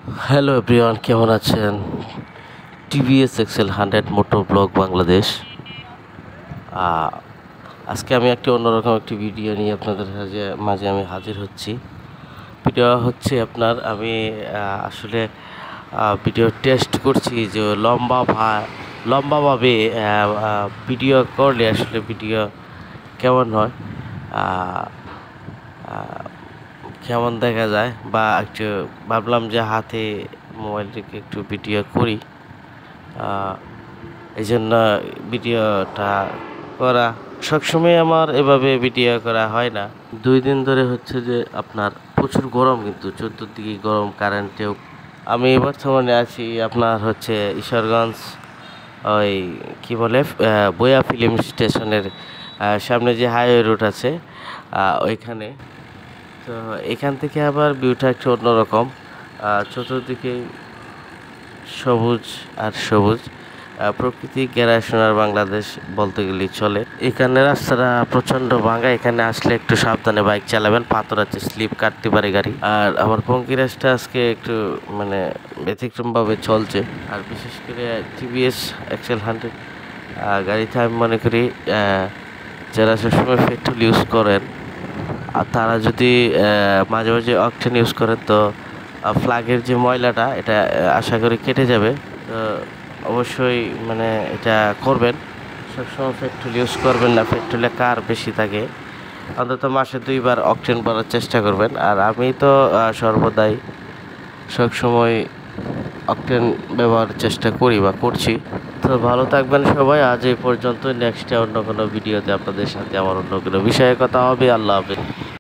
Hello everyone, কেমন আছেন? TVS XL 100 motor blog Bangladesh. আহ, আজকে আমি অন্যরকম একটি ভিডিও নিয়ে আপনাদের মাঝে আমি হাজির হচ্ছি। ভিডিও হচ্ছে আমি আসলে ভিডিও টেস্ট করছি যে লম্বাভাবে ভিডিও করলে আসলে ভিডিও কেমন হয়, আহ, আহ, কেমন দেখা যায়, বা একটু ভাবলাম যে হাতে মোবাইলটিকে একটু ভিডিও করি। এই জন্য ভিডিওটা করা। সবসময় আমার এভাবে ভিডিও করা হয় না। 2 দিন ধরে হচ্ছে যে প্রচুর গরম, কিন্তু চতুর্দিকে গরম, কারেন্টেও। আমি বর্তমানে আছি হচ্ছে ঈশ্বরগঞ্জ, ওই কি বলে বয়া ফিল্ম স্টেশনের সামনে যে হাইওয়ে রুট আছে ওইখানে। তো এখান থেকে আবার ভিউটা একটু অন্যরকম। চতুর্দিকে সবুজ আর সবুজ, প্রকৃতি গেরায় সোনার বাংলাদেশ বলতে গেলেই চলে। এখানে রাস্তাটা প্রচণ্ড ভাঙা, এখানে আসলে একটু সাবধানে বাইক চালাবেন, পাথর আছে, স্লিপ কাটতে পারে গাড়ি। আর আমার পঙ্কিরাজটা আজকে একটু মানে ব্যতিক্রমভাবে চলছে। আর বিশেষ করে টিভিএস এক্সেল 100 গাড়িতে আমি মনে করি যারা সবসময় পেট্রোল ইউজ করেন আর তারা যদি মাঝে মাঝে অকটেন ইউজ করেন, তো ফ্ল্যাগের যে ময়লাটা এটা আশা করি কেটে যাবে। তো অবশ্যই মানে এটা করবেন, সবসময় পেট্রোল ইউজ করবেন না। পেট্রোলে কার বেশি থাকে, অন্তত মাসে 2বার অকটেন করার চেষ্টা করবেন। আর আমি তো সর্বদাই সবসময় অকটেন ব্যবহারের চেষ্টা করি বা করছি। তো ভালো থাকবেন সবাই। আজ এই পর্যন্ত। নেক্সটে অন্য কোনো ভিডিওতে আপনাদের সাথে আমার অন্য কোনো বিষয়ে কথা হবে। আল্লাহ হাফেজ।